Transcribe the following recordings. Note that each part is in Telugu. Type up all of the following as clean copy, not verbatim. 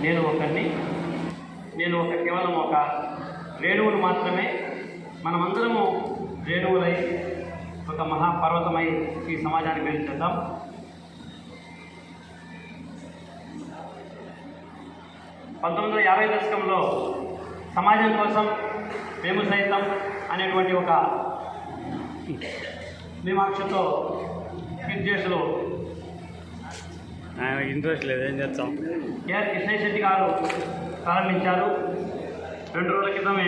నేను కేవలం ఒక రేణువును మాత్రమే. మనమందరము రేణువులై ఒక మహాపర్వతమై ఈ సమాజానికి మేలు చేద్దాం. దశకంలో సమాజం కోసం మేము సైతం అనేటువంటి ఒక మీమాంక్షతో విద్యార్థులు ఇంట్రెస్ట్ లేదు, ఏం చేస్తాం. కేఆర్ కృష్ణయ్య శెట్టి గారు ప్రారంభించారు. 2 రోజుల క్రితమే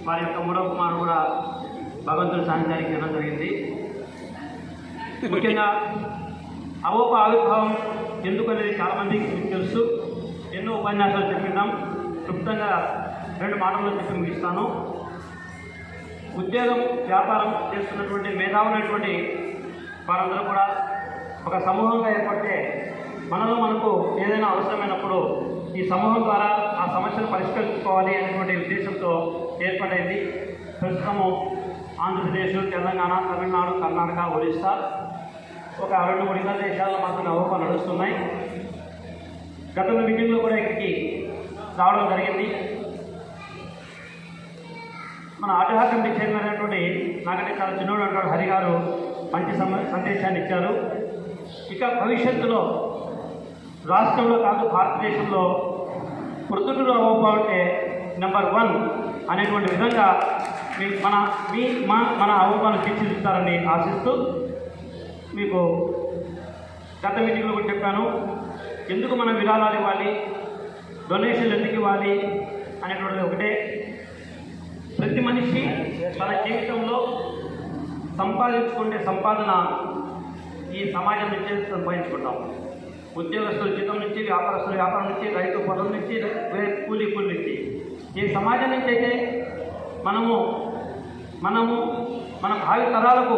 వారి యొక్క 3వ కుమారుడు కూడా భగవంతుడి సాన్నిధ్యానికి వెళ్ళడం జరిగింది. ముఖ్యంగా అవోప ఆవిర్భావం ఎందుకు అనేది చాలామందికి తెలుసు. ఎన్నో ఉపన్యాసాలు చెప్పినాం. క్లుప్తంగా 2 మాటల్లో చెప్పి ముగిస్తాను. ఉద్యోగం, వ్యాపారం చేస్తున్నటువంటి మేధావులైనటువంటి వారందరూ కూడా ఒక సమూహంగా ఏర్పడితే మనకు ఏదైనా అవసరమైనప్పుడు ఈ సమూహం ద్వారా ఆ సమస్యను పరిష్కరించుకోవాలి అనేటువంటి ఉద్దేశంతో ఏర్పడైంది. ప్రస్తుతము ఆంధ్రప్రదేశ్, తెలంగాణ, తమిళనాడు, కర్ణాటక, ఒరిస్సా, ఒక 2-3 ఇతర దేశాల్లో మాత్రం అవోప నడుస్తున్నాయి. గతంలో మీటింగ్లో కూడా ఇక్కడికి రావడం జరిగింది. మన ఆటోహా కమిటీ చైర్మన్ అయినటువంటి నాకంటే చాలా చిన్నోడు అంటాడు హరి గారు మంచి సందేశాన్ని ఇచ్చారు. ఇక భవిష్యత్తులో రాష్ట్రంలో కాదు భారతదేశంలో ప్రొద్దుటూరు అవోప అంటే నెంబర్ 1 అనేటువంటి విధంగా మన అవోపాను తీర్చిదిద్దుతారని ఆశిస్తూ మీకు గత మీటింగ్లో కూడా చెప్పాను. ఎందుకు మనం విరాళాలు ఇవ్వాలి, డొనేషన్లు ఎందుకు ఇవ్వాలి అనేటువంటిది ఒకటే. ప్రతి మనిషి తన జీవితంలో సంపాదించుకునే సంపాదన ఈ సమాజం నుంచి సంపాదించుకుంటాం. ఉద్యోగస్తుల జీతం నుంచి, వ్యాపారస్తుల వ్యాపారం నుంచి, రైతు పొలం నుంచి, కూలీ నుంచి, ఈ సమాజం నుంచి అయితే మనము మన భావి తరాలకు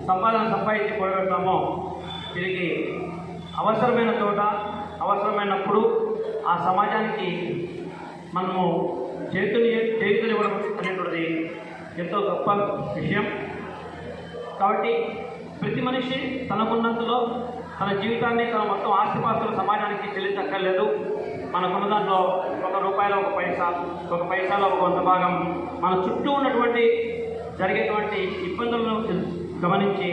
సంపాదన సంపాదించి కూడబెడతామో తిరిగి అవసరమైన చోట అవసరమైనప్పుడు ఆ సమాజానికి మనము చేతునివ్వడం అనేటువంటిది ఎంతో గొప్ప విషయం. కాబట్టి ప్రతి మనిషి తనకున్నంతలో తన జీవితాన్ని, తన మొత్తం ఆస్తిపాస్తులు సమాజానికి చెల్లించక్కర్లేదు. మనకున్న దాంట్లో ₹1 ఒక పైసా, ఒక పైసాలో ఒక 100 భాగం మన చుట్టూ ఉన్నటువంటి జరిగేటువంటి ఇబ్బందులను గమనించి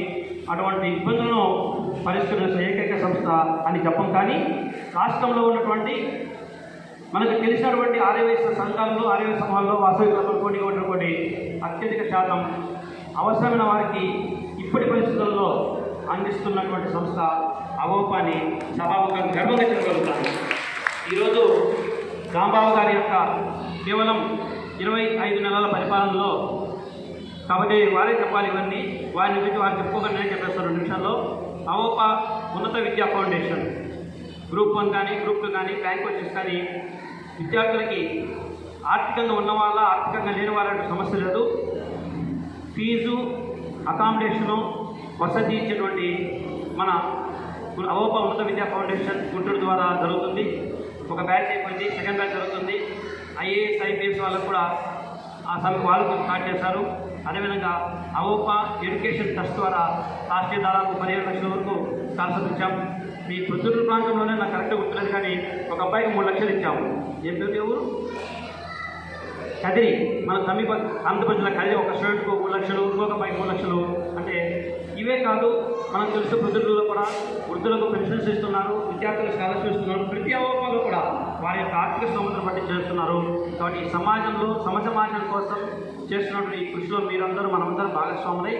అటువంటి ఇబ్బందులను పరిష్కరించే ఏకైక సంస్థ అని చెప్పం. కానీ రాష్ట్రంలో ఉన్నటువంటి మనకు తెలిసినటువంటి ఆర్యవైశ్య సంఘాల్లో, ఆర్యవైశ్య సమూహాల్లో వాసవికులతో కొన్ని అత్యధిక శాతం అవసరమైన వారికి ఇప్పటి పరిస్థితుల్లో అందిస్తున్నటువంటి సంస్థ అవోపాని సభాముఖంగా గర్వంగా చెప్పగలుగుతాను. ఈరోజు రాంబాబు గారి యొక్క కేవలం 25 నెలల పరిపాలనలో, కాబట్టి వారే చెప్పాలి ఇవన్నీ, వారిని గురించి వారు చెప్పుకోకుండా నేను చెప్పేస్తాను 2 నిమిషాల్లో. అవోప ఉన్నత విద్యా ఫౌండేషన్ గ్రూప్ 1 కానీ, గ్రూప్ 2 కానీ, బ్యాంక్ కోచెస్ కానీ విద్యార్థులకి ఆర్థికంగా ఉన్నవాళ్ళ, ఆర్థికంగా లేని వాళ్ళ సమస్య లేదు. ఫీజు, అకామిడేషను, వసతి ఇచ్చేటువంటి మన అవోప ఉన్నత విద్యా ఫౌండేషన్ గుంటూరు ద్వారా జరుగుతుంది. ఒక బ్యాచ్ అయిపోయింది, 2nd బ్యాచ్ జరుగుతుంది. IAS, IPS వాళ్ళకు కూడా వాళ్ళకు స్టార్ట్ చేశారు. అదేవిధంగా అవోప ఎడ్యుకేషన్ ట్రస్ట్ ద్వారా రాష్ట్రీయ దాదాపు 15 లక్షల వరకు స్కాలర్షిప్ ఇచ్చాం. మీ ప్రొద్దుటూరు ప్రాంతంలోనే నాకు కరెక్ట్గా గుర్తులేదు కానీ ఒక అబ్బాయికి 3 లక్షలు ఇచ్చాము. ఏం పేరు ఊరు? కదిరి. మన సమీప ఆంధ్రప్రదేశ్లో కదిరి ఒక స్టూడెంట్కు 3 లక్షలు, ఇంకొక అబ్బాయికి 3 లక్షలు. అంటే ఇవే కాదు, మనకు తెలుసు ప్రొద్దుటూరులో కూడా వృద్ధులకు పెన్షన్స్ ఇస్తున్నారు, విద్యార్థులకు స్కాలర్షిప్ ఇస్తున్నారు. ప్రతి అవోపాలో కూడా వారి యొక్క ఆర్థిక స్తోమతను బట్టి చేస్తున్నారు. కాబట్టి ఈ సమాజంలో సమాజం కోసం చేస్తున్నటువంటి ఈ కృషిలో మీరందరూ మనమందరం భాగస్వాములై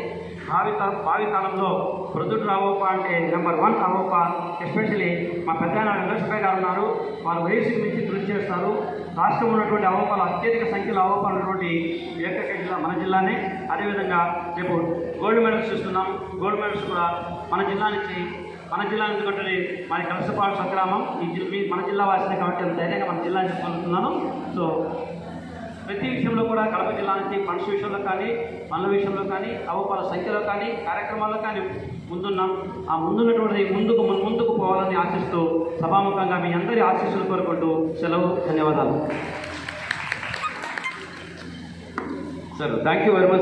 భావి కాలంలో ప్రొద్దుటూరు అవోప అంటే నెంబర్ 1 అవోప. ఎస్పెషలీ మా పెద్దనాన్న వెంకటేశ్వర గారు ఉన్నారు. వారు వయసుకి మించి కృషి చేస్తారు. రాష్ట్రంలో ఉన్నటువంటి అవోపాలు అత్యధిక సంఖ్యలో అవోపాలు ఉన్నటువంటి ఏకైక జిల్లా మన జిల్లానే. అదేవిధంగా రేపు గోల్డ్ మెడల్స్ ఇస్తున్నాం. గోల్డ్ మెడల్స్ కూడా మన జిల్లా నుంచి ఎందుకంటే మన కలసపాడు సంగ్రామం మన జిల్లా వాసినే కాబట్టి అంత ధైర్యంగా మన జిల్లా నుంచి పొందుతున్నాను. సో ప్రతి విషయంలో కూడా కడప జిల్లా నుంచి ఫండ్స్ విషయంలో కానీ, పనుల విషయంలో కానీ, అవోపాల సంఖ్యలో కానీ, కార్యక్రమాల్లో కానీ ముందున్నాం. ఆ ముందున్నటువంటి ముందుకు పోవాలని ఆశిస్తూ సభాముఖంగా మీ అందరి ఆశీస్సులు కోరుకుంటూ సెలవు. ధన్యవాదాలు sir. Thank you very much.